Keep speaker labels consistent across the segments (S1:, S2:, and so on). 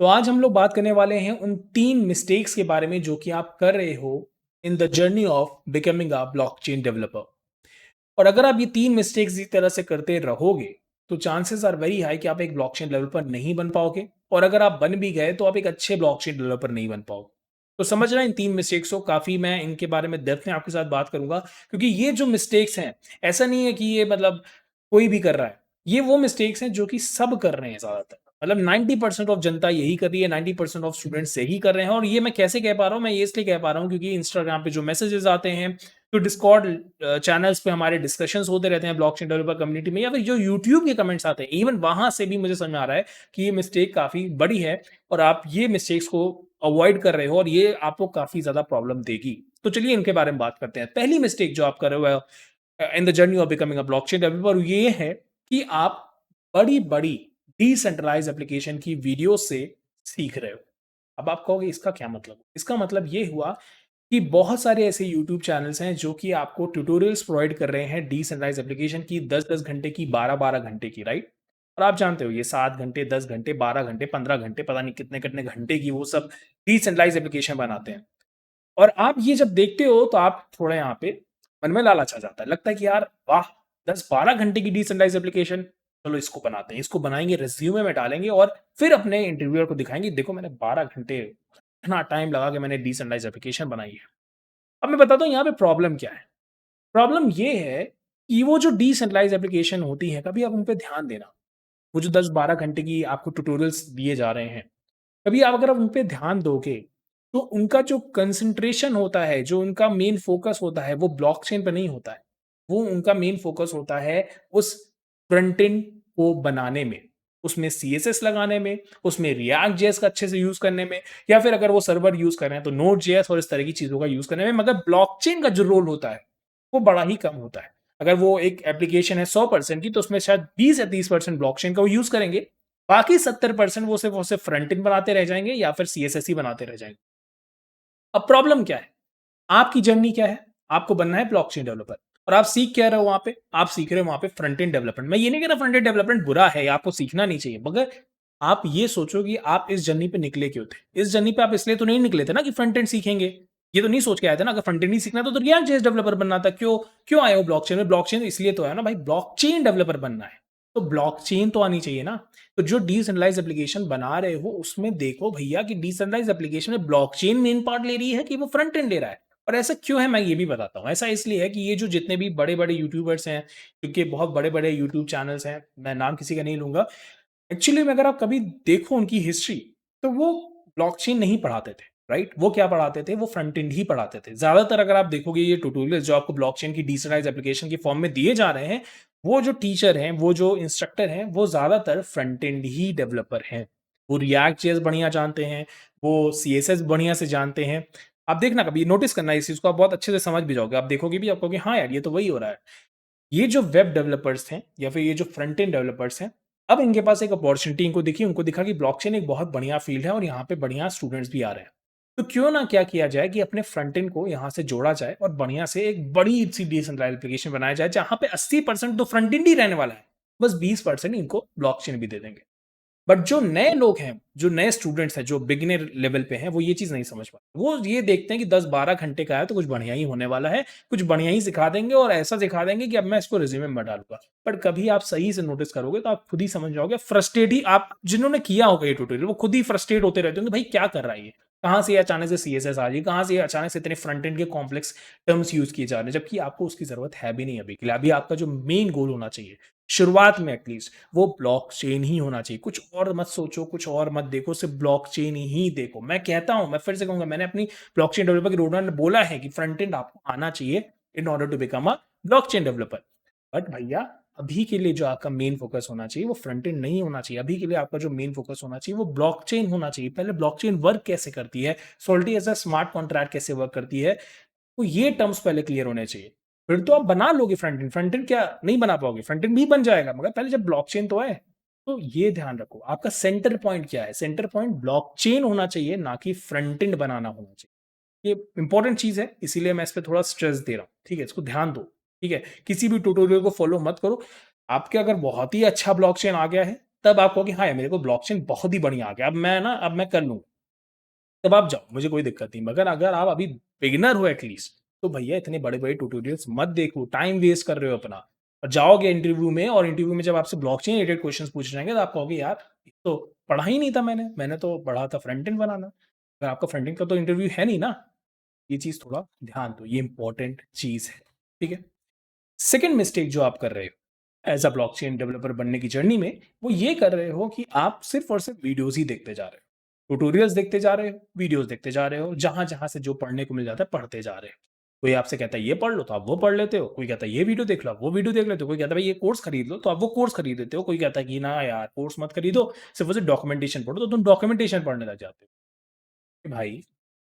S1: तो आज हम लोग बात करने वाले हैं उन 3 मिस्टेक्स के बारे में जो कि आप कर रहे हो in the journey of becoming a blockchain developer. और अगर आप ये 3 मिस्टेक्स इसी तरह से करते रहोगे, तो चांसेस आर वेरी हाई कि आप एक ब्लॉकचेन डेवलपर नहीं बन पाओगे और अगर आप बन भी गए तो आप एक अच्छे ब्लॉकचेन डेवलपर नहीं बन पाओगे। तो समझना इन 3 मिस्टेक्स को काफ़ी मैं इनके बारे में डेप्थ में आपके साथ बात करूँगा क्योंकि ये जो मिस्टेक्स हैं, ऐसा नहीं है कि ये मतलब कोई भी कर रहा है। ये वो मिस्टेक्स हैं जो कि सब कर रहे हैं ज़्यादातर। मतलब 90% ऑफ जनता यही कर रही है, 90% ऑफ स्टूडेंट्स यही कर रहे हैं और ये मैं कैसे कह पा रहा हूँ? मैं ये इसलिए कह पा रहा हूँ क्योंकि इंस्टाग्राम पे जो मैसेजेस आते हैं, तो डिस्कॉर्ड चैनल्स पे हमारे डिस्कशंस होते रहते हैं ब्लॉकचेन डेवलपर कम्युनिटी में या फिर जो यूट्यूब के कमेंट्स आते हैं, इवन वहाँ से भी मुझे समझ में आ रहा है कि ये मिस्टेक काफ़ी बड़ी है और आप ये मिस्टेक्स को अवॉइड कर रहे हो और ये आपको काफ़ी ज़्यादा प्रॉब्लम देगी। तो चलिए इनके बारे में बात करते हैं। पहली मिस्टेक जो आप कर रहे हो in the journey of becoming a blockchain developer ये है कि आप बड़ी-बड़ी डिसेंट्रलाइज्ड एप्लीकेशन की वीडियो से सीख रहे हो। अब आप कहोगे इसका क्या मतलब? इसका मतलब ये हुआ कि बहुत सारे ऐसे यूट्यूब चैनल्स हैं जो कि आपको ट्यूटोरियल्स प्रोवाइड कर रहे हैं डिसेंट्रलाइज्ड एप्लीकेशन की 10-10 घंटे की, 12-12 घंटे की, राइट? और आप जानते हो ये 7 घंटे, 10 घंटे, 12 घंटे, 15 घंटे पता नहीं कितने-कितने घंटे की वो सब डिसेंट्रलाइज्ड एप्लीकेशन बनाते हैं। और आप ये जब देखते हो तो आप थोड़ा यहाँ पे मन में लालच आ जाता है। लगता है कि यार वाह! 10-12 घंटे की डिसेंट्रलाइज्ड एप्लीकेशन, चलो इसको बनाते हैं। इसको बनाएँगे, रिज़्यूमे में डालेंगे और फिर अपने इंटरव्यूअर को दिखाएँगे, देखो मैंने 12 घंटे इतना टाइम लगा के मैंने डिसेंट्रलाइज्ड एप्लीकेशन बनाई है। अब मैं बताता हूँ यहाँ पे प्रॉब्लम क्या है। प्रॉब्लम ये है कि वो जो डिसेंट्रलाइज्ड एप्लीकेशन होती हैं, कभी आप उन पे ध्यान देना। वो जो 10-12 घंटे की आपको ट्यूटोरियल्स दिए जा रहे हैं, कभी आप अगर आप उन पे ध्यान दोगे, तो उनका जो कंसंट्रेशन होता है, जो उनका मेन फ़ोकस होता है, वो ब्लॉकचेन पे नहीं होता है। वो उनका मेन फ़ोकस होता है उस फ्रंट एंड को बनाने में, उसमें सीएसएस लगाने में, उसमें रिएक्ट जेएस का अच्छे से यूज़ करने में या फिर अगर वो सर्वर यूज़ कर रहे हैं, तो नोड जेएस और इस तरह की चीज़ों का यूज़ करने में, मगर ब्लॉकचेन का जो रोल होता है, वो बड़ा ही कम होता है। अगर वो एक एप्लीकेशन है 100% की, तो उसमें शायद 20 या 30% ब्लॉकचेन का वो यूज़ करेंगे। बाकी 70% वो सिर्फ फ्रंट एंड बनाते रह जाएँगे या फिर सीएसएस ही बनाते रह जाएँगे। अब प्रॉब्लम क्या है? आपकी जर्नी क्या है? आपको बनना है ब्लॉकचेन डेवलपर और आप सीख क्या रहे हो वहाँ पे? आप सीख रहे हो वहाँ पे फ्रंट एंड डेवलपमेंट। मैं ये नहीं कह रहा फ्रंट एंड डेवलपमेंट बुरा है या आपको सीखना नहीं चाहिए, मगर आप ये सोचो कि आप इस जर्नी पे निकले क्यों थे? इस जर्नी पे आप इसलिए तो नहीं निकले थे ना कि फ्रंट एंड सीखेंगे। ये तो नहीं सोच के आए थे ना, अगर फ्रंट एंड ही सीखना था तो रिएक्ट जेएस डेवलपर बनना था। क्यों क्यों आए हो ब्लॉकचेन में? ब्लॉकचेन इसलिए तो आया ना भाई, ब्लॉकचेन डेवलपर बनना है। तो ब्लॉकचेन तो आनी चाहिए ना। तो जो डिसेंट्रलाइज्ड एप्लीकेशन बना रहे हो उसमें देखो भैया कि डिसेंट्रलाइज्ड एप्लीकेशन में ब्लॉकचेन मेन पार्ट ले रही है कि वो फ्रंट एंड ले रहा है। और ऐसा क्यों है मैं ये भी बताता हूँ। ऐसा इसलिए है कि ये जो जितने भी बड़े-बड़े यूट्यूबर्स हैं, क्योंकि बहुत बड़े-बड़े यूट्यूब चैनल्स हैं, मैं नाम किसी का नहीं लूँगा। एक्चुअली में अगर आप कभी देखो उनकी हिस्ट्री, तो वो ब्लॉकचेन नहीं पढ़ाते थे, राइट? वो क्या पढ़ाते थे? वो फ्रंट एंड ही पढ़ाते थे। ज़्यादातर अगर आप देखोगे ये ट्यूटोरियल्स जो आपको ब्लॉकचेन की डिसेंट्रलाइज्ड एप्लीकेशन की फॉर्म में दिए जा रहे हैं, वो जो टीचर हैं, वो जो इंस्ट्रक्टर हैं, वो ज़्यादातर फ्रंट एंड ही डेवलपर हैं। वो रिएक्ट जेएस बढ़िया जानते हैं, वो सीएसएस बढ़िया से जानते हैं। आप देखना कभी नोटिस करना इस चीज़ को, आप बहुत अच्छे से समझ भी जाओगे। आप देखोगे भी, आप कहोगे हाँ यार, ये तो वही हो रहा है। ये जो वेब डेवलपर्स हैं या फिर ये जो फ्रंट एंड डेवलपर्स हैं, अब इनके पास एक अपॉर्च्युनिटी इनको दिखी, उनको दिखा कि ब्लॉकचेन एक बहुत बढ़िया फील्ड है और यहाँ पे बढ़िया स्टूडेंट्स भी आ रहे हैं। तो क्यों ना क्या किया जाए कि अपने फ्रंट एंड को यहाँ से जोड़ा जाए और बढ़िया से एक बड़ी सी डिसेंट्रलाइज्ड एप्लीकेशन बनाया जाए, जहाँ पे 80% तो फ्रंट एंड ही रहने वाला है। बस 20% इनको ब्लॉकचेन भी दे देंगे। बट जो नए लोग हैं, जो नए स्टूडेंट्स हैं, जो बिगिनर लेवल पे हैं, वो ये चीज़ नहीं समझ पाते। वो ये देखते हैं कि 10-12 घंटे का है तो कुछ बढ़िया ही होने वाला है, कुछ बढ़िया ही सिखा देंगे और ऐसा सिखा देंगे कि अब मैं इसको रिज़्यूमे में डालूँगा। बट कभी आप सही से नोटिस करोगे तो आप खुद ही समझ जाओगे, फ्रस्ट्रेट ही आप जिन्होंने किया होगा ये ट्यूटोरियल, वो खुद ही फ्रस्ट्रेट होते रहते होंगे, भाई क्या कर रहा है ये? कहाँ से ये अचानक से सीएसएस आ रही है? कहाँ से ये अचानक से इतने फ्रंट एंड के कॉम्प्लेक्स टर्म्स यूज़ किए जा रहे हैं? जबकि आपको उसकी ज़रूरत है भी नहीं अभी के लिए। अभी आपका जो मेन गोल होना चाहिए, शुरुआत में एटलीस्ट वो ब्लॉकचेन ही होना चाहिए। कुछ और मत सोचो, कुछ और मत देखो, सिर्फ़ ब्लॉकचेन ही देखो। मैं कहता हूँ, मैं फिर से कहूँगा, मैंने अपनी ब्लॉकचेन डेवलपर की रोडमैप में बोला है कि फ्रंट एंड आपको आना चाहिए in order to become a blockchain developer. But भैया, अभी के लिए जो आपका मेन फ़ोकस होना चाहिए वो फ्रंट एंड नहीं होना चाहिए। अभी के लिए आपका जो मेन फ़ोकस होना चाहिए वो ब्लॉकचेन होना चाहिए। पहले ब्लॉकचेन वर्क कैसे करती है? सोल्टी एज़ अ स्मार्ट कॉन्ट्रैक्ट कैसे वर्क करती है? तो ये टर्म्स पहले क्लियर होने चाहिए। फिर तो आप बना लोगे फ्रंट एंड क्या नहीं बना पाओगे? फ्रंट एंड भी बन जाएगा, मगर पहले जब ब्लॉकचेन तो आए। तो ये ध्यान रखो, आपका सेंटर पॉइंट क्या है? सेंटर पॉइंट ब्लॉकचेन होना चाहिए, ना कि फ्रंट एंड बनाना होना चाहिए। ये इंपॉर्टेंट चीज़ है, इसीलिए मैं इस पे थोड़ा स्ट्रेस दे रहा हूँ, ठीक है? इसको ध्यान दो, ठीक है? किसी भी ट्यूटोरियल को फॉलो मत करो। आपके अगर बहुत ही अच्छा ब्लॉकचेन आ गया है, तब आप कहोगे हाँ यार मेरे को ब्लॉकचेन बहुत ही बढ़िया आ गया, अब मैं कर लूँगा। तब आप जाओ, मुझे कोई दिक्कत नहीं। मगर अगर आप अभी बिगिनर हो एटलीस्ट, तो भैया इतने बड़े-बड़े ट्यूटोरियल्स मत देखो, टाइम वेस्ट कर रहे हो अपना। और जाओगे इंटरव्यू में, और इंटरव्यू में जब आपसे ब्लॉकचेन रिलेटेड क्वेश्चंस पूछे जाएँगे, तो आप कहोगे यार ये तो पढ़ा ही नहीं था मैंने तो पढ़ा था फ्रंट एंड बनाना। अगर आपका फ्रंट एंड का तो इंटरव्यू है नहीं ना, ये चीज़ थोड़ा ध्यान दो, ये इंपॉर्टेंट चीज़ है, ठीक है? सेकंड मिस्टेक जो आप कर रहे हो एज़ अ ब्लॉकचेन डेवलपर बनने की जर्नी में, वो ये कर रहे हो कि आप सिर्फ़ और सिर्फ़ वीडियोज़ ही देखते जा रहे हो। ट्यूटोरियल्स देखते जा रहे हो, वीडियोज़ देखते जा रहे हो, जहाँ-जहाँ से जो पढ़ने को मिल जाता है, पढ़ते जा रहे हो। कोई आपसे कहता है ये पढ़ लो, तो आप वो पढ़ लेते हो। कोई कहता है ये वीडियो देख लो, आप वो वीडियो देख लेते हो। कोई कहता है भाई ये कोर्स खरीद लो, तो आप वो कोर्स खरीद लेते हो। कोई कहता है कि ना यार कोर्स मत खरीदो, सिर्फ़ और सिर्फ़ डॉक्यूमेंटेशन पढ़ो, तो तुम डॉक्यूमेंटेशन पढ़ने लग जाते हो। कि भाई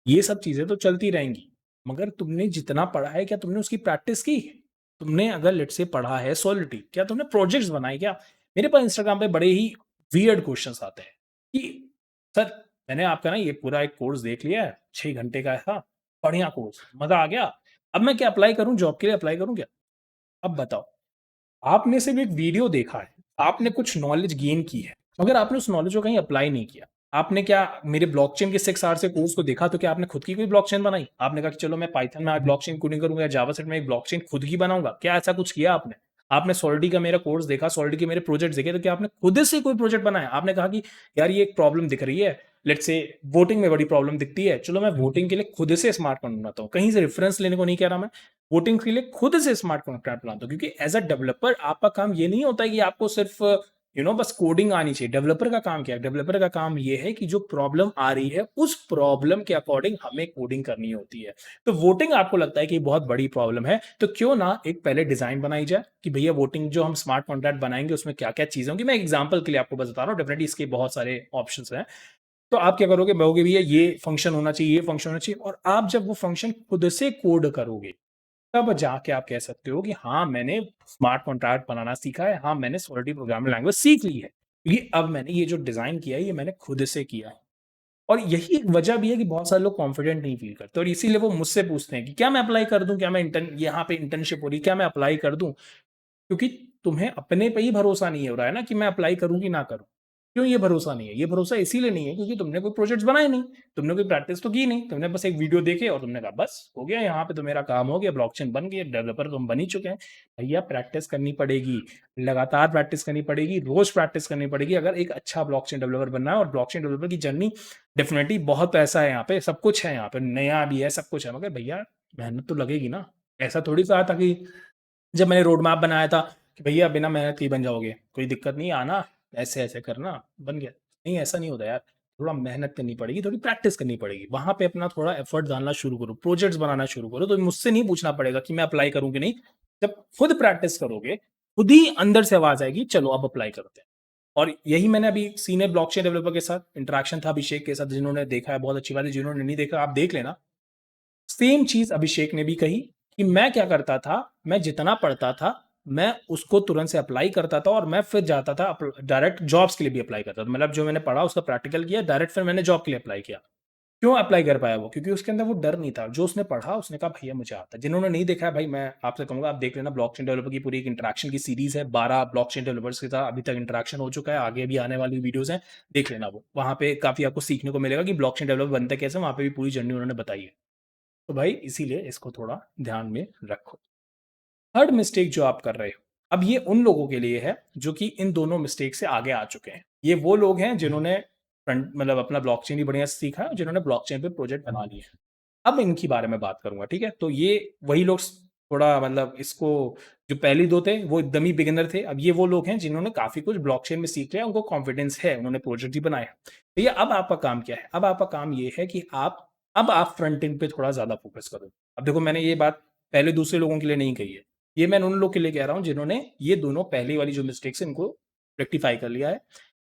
S1: ये सब चीज़ें तो चलती रहेंगी, मगर तुमने जितना पढ़ा है, क्या तुमने उसकी प्रैक्टिस की? तुमने अगर लेट्स से पढ़ा है सॉलिडली, क्या तुमने प्रोजेक्ट्स बनाए क्या? मेरे पास इंस्टाग्राम पे बड़े ही वियर्ड क्वेश्चन्स आते हैं कि सर मैंने आपका ना ये पूरा एक कोर्स देख लिया है, 6 घंटे का था, बढ़िया कोर्स, मज़ा आ गया। अब मैं क्या अप्लाई करूँ, जॉब के लिए अप्लाई करूँ क्या? अब बताओ, आपने सिर्फ़ एक वीडियो देखा है, आपने कुछ नॉलेज गेन की है, मगर आपने उस नॉलेज को कहीं अप्लाई नहीं किया। आपने क्या मेरे ब्लॉकचेन के 6 आवर्स के कोर्स को देखा, तो क्या आपने खुद की कोई ब्लॉकचेन बनाई? आपने कहा कि चलो मैं पाइथन में आज ब्लॉकचेन कोडिंग करूँगा या जावास्क्रिप्ट में एक ब्लॉकचेन खुद की बनाऊँगा। क्या ऐसा कुछ किया आपने? आपने सॉलिडी का मेरा कोर्स देखा, सॉलिडी के मेरे प्रोजेक्ट्स देखे, तो क्या आपने खुद से कोई प्रोजेक्ट बनाया? आपने कहा कि यार ये एक प्रॉब्लम दिख रही है, लेट्स से वोटिंग में बड़ी प्रॉब्लम दिखती है, चलो मैं वोटिंग के लिए खुद से स्मार्ट कॉन्ट्रैक्ट बनाता हूँ। कहीं से रेफरेंस लेने को नहीं कह रहा मैं। वोटिंग के लिए खुद से स्मार्ट कॉन्ट्रैक्ट बनाता हूँ, क्योंकि एज़ अ डेवलपर आपका काम ये नहीं होता है कि आपको सिर्फ़ बस कोडिंग आनी चाहिए। डेवलपर का काम क्या है? डेवलपर का काम ये है कि जो प्रॉब्लम आ रही है, उस प्रॉब्लम के अकॉर्डिंग हमें कोडिंग करनी होती है। तो वोटिंग आपको लगता है कि बहुत बड़ी प्रॉब्लम है, तो क्यों ना एक पहले डिज़ाइन बनाई जाए कि भैया वोटिंग जो हम स्मार्ट कॉन्ट्रैक्ट बनाएँगे, उसमें क्या-क्या चीज़ें होंगी। मैं एग्ज़ाम्पल के लिए आपको बस बता रहा हूँ, डेफिनिटली इसके बहुत सारे ऑप्शंस हैं। तो आप क्या करोगे? कहोगे भैया ये फंक्शन होना चाहिए, ये फंक्शन होना चाहिए, और आप जब वो फंक्शन खुद से कोड करोगे, तब जाके आप कह सकते हो कि हाँ, मैंने स्मार्ट कॉन्ट्रैक्ट बनाना सीखा है, हाँ, मैंने सॉलिड प्रोग्रामिंग लैंग्वेज सीख ली है। क्योंकि अब मैंने ये जो डिज़ाइन किया है, ये मैंने खुद से किया है। और यही एक वजह भी है कि बहुत सारे लोग कॉन्फिडेंट नहीं फ़ील करते, और इसीलिए वो मुझसे पूछते हैं कि क्या मैं अप्लाई कर दूँ? क्या मैं इंटर्न यहाँ पे इंटर्नशिप हो रही है, क्या मैं अप्लाई कर दूँ? क्योंकि तुम्हें अपने पे ही भरोसा नहीं हो रहा है ना कि मैं अप्लाई करूँ कि ना करूँ। क्यों ये भरोसा नहीं है? ये भरोसा इसीलिए नहीं है क्योंकि तुमने कोई प्रोजेक्ट्स बनाए नहीं, तुमने कोई प्रैक्टिस तो की नहीं, तुमने बस एक वीडियो देखे और तुमने कहा बस हो गया, यहाँ पे तो मेरा काम हो गया, ब्लॉकचेन बन गई, डेवलपर तो हम बन ही चुके हैं। भैया प्रैक्टिस करनी पड़ेगी, लगातार प्रैक्टिस करनी पड़ेगी, रोज़ प्रैक्टिस करनी पड़ेगी अगर एक अच्छा ब्लॉकचेन डेवलपर बनना है। और ब्लॉकचेन डेवलपर की जर्नी डेफिनिटली बहुत पैसा है यहाँ पे, सब कुछ है यहाँ पे, नया भी है, सब कुछ है, मगर भैया मेहनत तो लगेगी ना। ऐसा थोड़ी कहा था कि जब मैंने रोड मैप बनाया था कि भैया बिना मेहनत के ही बन जाओगे, कोई दिक्कत नहीं, आना, ऐसे-ऐसे करना, बन गया। नहीं, ऐसा नहीं होता यार, थोड़ा मेहनत करनी पड़ेगी, थोड़ी प्रैक्टिस करनी पड़ेगी। वहाँ पे अपना थोड़ा एफर्ट डालना शुरू करो, प्रोजेक्ट्स बनाना शुरू करो, तो मुझसे नहीं पूछना पड़ेगा कि मैं अप्लाई करूँ कि नहीं। जब खुद प्रैक्टिस करोगे, खुद ही अंदर से आवाज़ आएगी, चलो अब अप्लाई करते हैं। और यही मैंने अभी सीनियर ब्लॉकचेन डेवलपर के साथ इंटरैक्शन था, अभिषेक के साथ, जिन्होंने देखा है बहुत अच्छी बात है, जिन्होंने नहीं देखा आप देख लेना। सेम चीज़ अभिषेक ने भी कही कि मैं क्या करता था, मैं जितना पढ़ता था, मैं उसको तुरंत से अप्लाई करता था, और मैं फिर जाता था डायरेक्ट जॉब्स के लिए भी अप्लाई करता था। मतलब जो मैंने पढ़ा उसका प्रैक्टिकल किया, डायरेक्ट फिर मैंने जॉब के लिए अप्लाई किया। क्यों अप्लाई कर पाया वो? क्योंकि उसके अंदर वो डर नहीं था। जो उसने पढ़ा उसने कहा भैया मुझे आता है। जिन्होंने नहीं देखा है भाई, मैं आपसे कहूँगा आप देख लेना, ब्लॉकचेन डेवलपर की पूरी एक इंटरैक्शन की सीरीज़ है। 12 ब्लॉकचेन डेवलपर्स के साथ अभी तक इंटरैक्शन हो चुका है, आगे भी आने वाली वीडियोज़ हैं, देख लेना वो। वहाँ पे काफ़ी आपको सीखने को मिलेगा कि ब्लॉकचेन डेवलपर बनते कैसे हैं, वहाँ पे भी पूरी जर्नी उन्होंने बताई है। तो भाई इसीलिए इसको थोड़ा ध्यान में रखो। थर्ड मिस्टेक जो आप कर रहे हो, अब ये उन लोगों के लिए है जो कि इन दोनों मिस्टेक से आगे आ चुके हैं। ये वो लोग हैं जिन्होंने फ्रंट मतलब अपना ब्लॉकचेन ही बढ़िया से सीखा है और जिन्होंने ब्लॉकचेन पे प्रोजेक्ट बना लिए हैं। अब इनके बारे में बात करूँगा, ठीक है? तो ये वही लोग थोड़ा मतलब इसको, जो पहले 2 थे वो एकदम ही बिगिनर थे। अब ये वो लोग हैं जिन्होंने काफ़ी कुछ ब्लॉकचेन में सीख लिया है, उनको कॉन्फिडेंस है, उन्होंने प्रोजेक्ट भी बनाए हैं। भैया अब आपका काम क्या है? अब आपका काम ये है कि आप फ्रंट एंड पे थोड़ा ज़्यादा फ़ोकस करो। अब देखो मैंने ये बात पहले दूसरे लोगों के लिए नहीं कही है। ये मैं उन लोग के लिए कह रहा हूँ जिन्होंने ये दोनों पहली वाली जो मिस्टेक्स है इनको रेक्टिफ़ाई कर लिया है।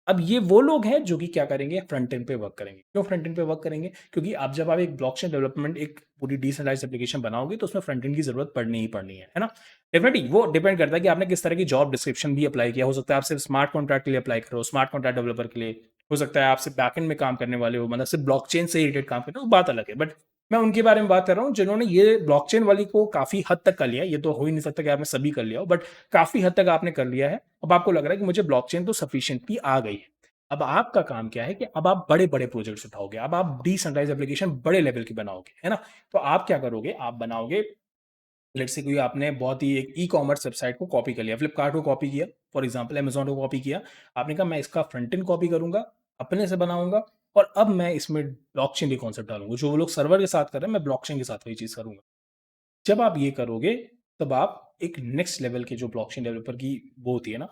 S1: अब ये वो लोग हैं जो कि क्या करेंगे, फ्रंट एंड पे वर्क करेंगे। क्यों फ्रंट एंड पे वर्क करेंगे? क्योंकि अब जब आप एक ब्लॉकचेन डेवलपमेंट एक पूरी डिसेंट्रलाइज्ड एप्लीकेशन बनाओगे तो उसमें फ्रंट एंड की ज़रूरत पड़नी ही पड़नी है ना? डेफिनिटली वो डिपेंड करता है कि आपने किस तरह की जॉब डिस्क्रिप्शन भी अप्लाई किया। हो सकता है आप सिर्फ स्मार्ट कॉन्ट्रैक्ट के लिए अप्लाई करो, स्मार्ट कॉन्ट्रैक्ट डेवलपर के लिए। हो सकता है आप सिर्फ बैकएंड में काम करने वाले हो, मतलब सिर्फ ब्लॉकचेन से रिलेटेड काम कर रहे हो, बात अलग है। बट मैं उनके बारे में बात कर रहा हूँ जिन्होंने ये ब्लॉकचेन वाली को काफ़ी हद तक कर लिया है। ये तो हो ही नहीं सकता कि आपने सभी कर लिया हो, बट काफ़ी हद तक आपने कर लिया है। अब आपको लग रहा है कि मुझे ब्लॉकचेन तो सफिशिएंटली आ गई है। अब आपका काम क्या है कि अब आप बड़े-बड़े प्रोजेक्ट्स उठाओगे। अब आप डिसेंट्रलाइज़्ड एप्लीकेशन बड़े लेवल की बनाओगे, है ना? तो आप क्या करोगे? आप बनाओगे, लेट्स से कोई आपने बहुत ही एक ई-कॉमर्स वेबसाइट को कॉपी कर लिया, फ्लिपकार्ट को कॉपी किया, फॉर एग्ज़ाम्पल अमेज़न को कॉपी किया। आपने कहा मैं इसका फ्रंट एंड कॉपी करूँगा, अपने से बनाऊँगा और अब मैं इसमें ब्लॉकचेन के कॉन्सेप्ट डालूँगा। जो वो लोग सर्वर के साथ कर रहे हैं, मैं ब्लॉकचेन के साथ वही चीज़ करूँगा। जब आप ये करोगे, तब आप एक नेक्स्ट लेवल के जो ब्लॉकचेन डेवलपर की वो होती है ना,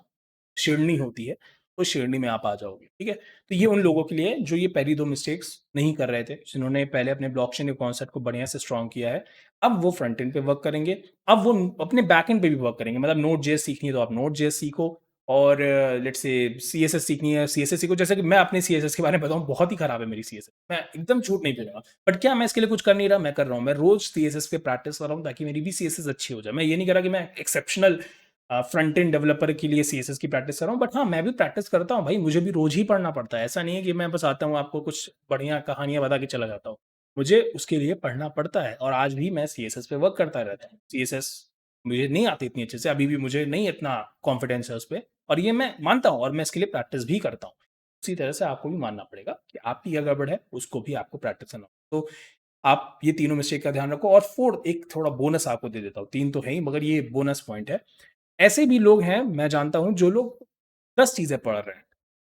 S1: श्रेणी होती है, उस श्रेणी में आप आ जाओगे, ठीक है? तो ये उन लोगों के लिए है, जो ये पहली 2 मिस्टेक्स नहीं कर रहे थे, जिन्होंने पहले अपने ब्लॉकचेन के कॉन्सेप्ट को बढ़िया से स्ट्रॉन्ग किया है। अब वो फ्रंट एंड पे वर्क करेंगे, अब वो अपने बैक एंड पे भी वर्क करेंगे। मतलब नोड.जेएस सीखनी है, तो आप नोड.जेएस सीखो और लेट्स से सीएसएस सीखनी है, सीएसएस सीखो। जैसे कि मैं अपने सीएसएस के बारे में बताऊँ, बहुत ही खराब है मेरी सीएसएस। मैं एकदम झूठ नहीं बोलूँगा। बट क्या मैं इसके लिए कुछ कर नहीं रहा? मैं कर रहा हूँ। मैं रोज़ सीएसएस पे प्रैक्टिस कर रहा हूँ ताकि मेरी भी सीएसएस अच्छी हो जाए। मैं ये नहीं कह रहा कि मैं एक्सेप्शनल फ्रंट एंड डेवलपर के लिए सीएसएस की प्रैक्टिस कर रहा हूँ, बट हाँ, मैं भी प्रैक्टिस करता हूँ भाई, मुझे भी रोज़ ही पढ़ना पड़ता है। ऐसा नहीं है कि मैं बस आता हूँ, आपको कुछ बढ़िया कहानियाँ बता के चला जाता हूँ। मुझे उसके लिए पढ़ना पड़ता है और आज भी मैं सीएसएस पे वर्क करता रहता हूँ। सीएसएस मुझे नहीं आती इतनी अच्छे से, अभी भी मुझे नहीं इतना कॉन्फिडेंस है उस पे और ये मैं मानता हूँ और मैं इसके लिए प्रैक्टिस भी करता हूँ। उसी तरह से आपको भी मानना पड़ेगा कि आपकी क्या गड़बड़ है, उसको भी आपको प्रैक्टिस करना होगा। तो आप ये तीनों मिस्टेक का ध्यान रखो और 4th एक थोड़ा बोनस आपको दे देता हूँ। 3 तो है ही, मगर ये बोनस पॉइंट है। ऐसे भी लोग हैं, मैं जानता हूँ, जो लोग 10 चीज़ें पढ़ रहे हैं।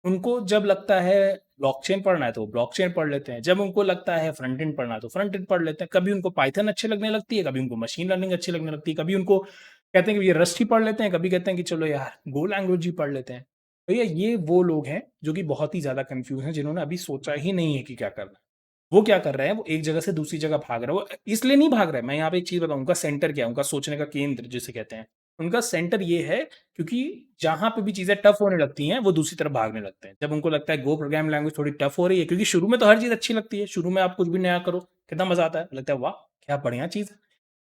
S1: उनको जब लगता है ब्लॉकचेन पढ़ना है, तो वो ब्लॉकचेन पढ़ लेते हैं। जब उनको लगता है फ्रंट एंड पढ़ना है, तो फ्रंट एंड पढ़ लेते हैं। कभी उनको पाइथन अच्छी लगने लगती है, कभी उनको मशीन लर्निंग अच्छी लगने लगती है, कभी उनको कहते हैं कि ये रस्ट ही पढ़ लेते हैं, कभी कहते हैं कि चलो यार गो लैंग्वेज ही पढ़ लेते हैं। भैया ये वो लोग हैं जो कि बहुत ही ज़्यादा कन्फ्यूज़ हैं, जिन्होंने अभी सोचा ही नहीं है कि क्या करना है। वो क्या कर रहे हैं, वो एक जगह से दूसरी जगह भाग रहे हैं। वो इसलिए नहीं भाग रहे हैं, मैं यहाँ पे एक चीज़ बताऊँ, उनका सेंटर क्या है, उनका सोचने का केंद्र जिसे कहते हैं। उनका सेंटर ये है, क्योंकि जहाँ पे भी चीज़ें टफ़ होने लगती हैं, वो दूसरी तरफ भागने लगते हैं। जब उनको लगता है गो प्रोग्रामिंग लैंग्वेज थोड़ी टफ़ हो रही है, क्योंकि शुरू में तो हर चीज़ अच्छी लगती है, शुरू में आप कुछ भी नया करो, कितना मज़ा आता है, लगता है वाह! क्या बढ़िया चीज़ है।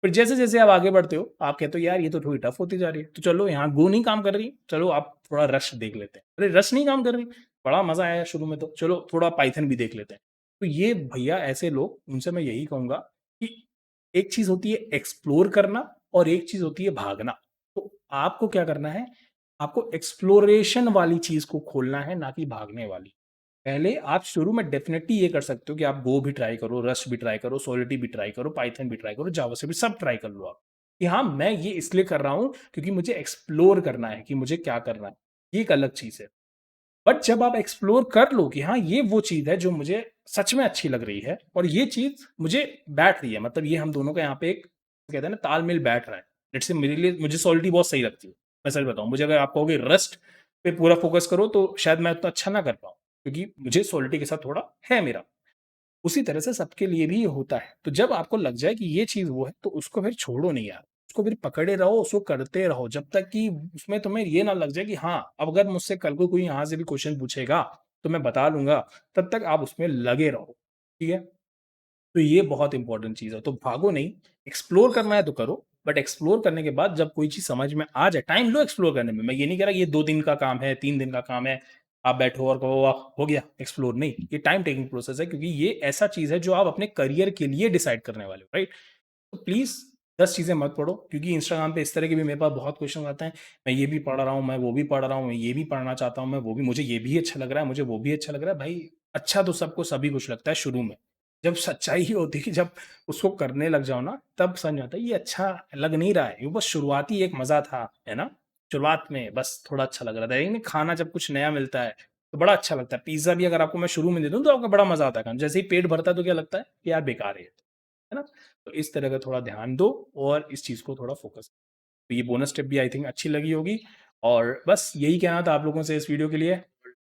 S1: फिर जैसे-जैसे आप आगे बढ़ते हो, आप कहते हो यार ये तो थोड़ी टफ़ होती जा रही है, तो चलो यहाँ गो नहीं काम कर रही, चलो आप थोड़ा रस्ट देख लेते हैं। अरे रस्ट नहीं काम कर रही, बड़ा मज़ा आया शुरू में तो, चलो थोड़ा पाइथन भी देख लेते हैं। तो ये भैया ऐसे लोग, उनसे मैं यही कहूँगा कि एक चीज़ होती है एक्सप्लोर करना और एक चीज़ होती है भागना। तो आपको क्या करना है, आपको एक्सप्लोरेशन वाली चीज़ को खोलना है, ना कि भागने वाली। पहले आप शुरू में डेफ़िनिटली ये कर सकते हो कि आप गो भी ट्राई करो, रस्ट भी ट्राई करो, सोलिडी भी ट्राई करो, पाइथन भी ट्राई करो, जावास्क्रिप्ट सब ट्राई कर लो आप। कि हाँ, मैं ये इसलिए कर रहा हूँ क्योंकि मुझे एक्सप्लोर करना है कि मुझे क्या करना है। ये एक अलग चीज़ है। बट जब आप एक्सप्लोर कर लो कि हाँ, ये वो चीज़ है जो मुझे सच में अच्छी लग रही है और ये चीज़ मुझे बैठ रही है, मतलब ये हम दोनों का यहाँ पे एक कहते हैं ना तालमेल बैठ रहा है। लेट्स से मेरे लिए मुझे सॉलिडी बहुत सही लगती है। मैं सच बताऊँ, मुझे अगर आप कहोगे रस्ट पे पूरा फ़ोकस करो तो शायद मैं उतना अच्छा ना कर पाऊँ, क्योंकि मुझे सॉलिडी के साथ थोड़ा है मेरा। उसी तरह से सबके लिए भी ये होता है। तो जब आपको लग जाए कि ये चीज़ वो है, तो उसको फिर छोड़ो नहीं यार। उसको फिर पकड़े रहो, उसको करते रहो, जब तक कि उसमें तुम्हें ये ना लग जाए कि हाँ, अब अगर मुझसे कल को कोई यहाँ से भी क्वेश्चन पूछेगा, तो मैं बता दूँगा। तब तक आप उसमें लगे रहो, ठीक है? तो ये बहुत इंपॉर्टेंट चीज़ है। तो भागो नहीं, एक्सप्लोर करना है तो करो, बट एक्सप्लोर करने के बाद जब कोई चीज़ समझ में आ जाए, टाइम लो एक्सप्लोर करने में। मैं ये नहीं कह रहा ये 2 दिन का काम है, 3 दिन का काम है, आप बैठो और कहो वाह! हो गया एक्सप्लोर, नहीं, ये टाइम टेकिंग प्रोसेस है, क्योंकि ये ऐसा चीज़ है जो आप अपने करियर के लिए डिसाइड करने वाले हो, राइट? तो प्लीज़ 10 चीज़ें मत पढ़ो, क्योंकि इंस्टाग्राम पे इस तरह के भी मेरे पास बहुत क्वेश्चन आते हैं। मैं ये भी पढ़ रहा हूँ, मैं वो भी पढ़ रहा हूँ, मैं ये भी पढ़ना चाहता हूँ, मैं वो भी, मुझे ये भी अच्छा लग रहा है, मुझे वो भी अच्छा लग रहा है। भाई, अच्छा तो सबको सभी कुछ लगता है शुरू में। जब सच्चाई ये होती है कि जब उसको करने लग जाओ ना, तब समझ में आता है ये अच्छा लग नहीं रहा है। ये बस शुरुआती एक मज़ा था, है ना? शुरुआत में बस थोड़ा अच्छा लग रहा था। लेकिन खाना जब कुछ नया मिलता है, तो बड़ा अच्छा लगता है। पिज़्ज़ा भी अगर आपको मैं शुरू में दे दूँ, तो आपको बड़ा मज़ा आता है खाने में। जैसे ही पेट भरता है, तो क्या लगता है कि यार बेकार है ये, है ना? तो इस तरह का थोड़ा ध्यान दो और इस चीज़ को थोड़ा फ़ोकस। तो ये बोनस टिप भी आई थिंक अच्छी लगी होगी और बस यही कहना था आप लोगों से इस वीडियो के लिए।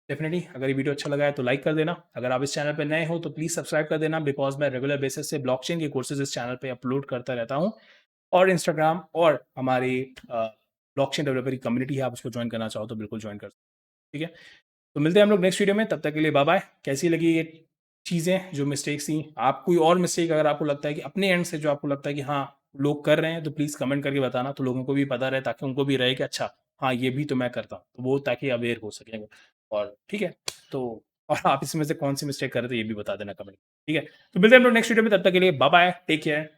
S1: डेफ़िनिटली अगर ये वीडियो अच्छा लगा है तो लाइक कर देना। अगर आप इस चैनल पे नए हो तो प्लीज़ सब्सक्राइब कर देना, बिकॉज़ मैं रेगुलर बेसिस से ब्लॉकचेन के कोर्सेज़ इस चैनल पे अपलोड करता रहता हूँ और इंस्टाग्राम और हमारी ब्लॉकचेन डेवलपर की कम्युनिटी है, आप उसको जॉइन करना चाहो तो बिल्कुल जॉइन कर सकते हो, ठीक है? तो मिलते हैं हम लोग नेक्स्ट वीडियो में, तब तक के लिए बाय-बाय। कैसी लगी ये चीज़ें जो मिस्टेक्स थी? आप कोई और मिस्टेक अगर आपको लगता है कि अपने एंड से जो आपको लगता है कि हाँ, लोग कर रहे हैं, तो प्लीज़ कमेंट करके बताना, तो लोगों को भी पता रहे, ताकि उनको भी रहे कि अच्छा, हाँ, ये भी तो मैं करता हूँ। तो वो ताकि अवेयर हो सकें और ठीक है? तो और आप इसमें से कौन-सी मिस्टेक कर रहे थे ये भी बता देना कमेंट ठीक है? तो मिलते हैं हम लोग नेक्स्ट वीडियो में, तब तक के लिए बाय बाय, टेक केयर।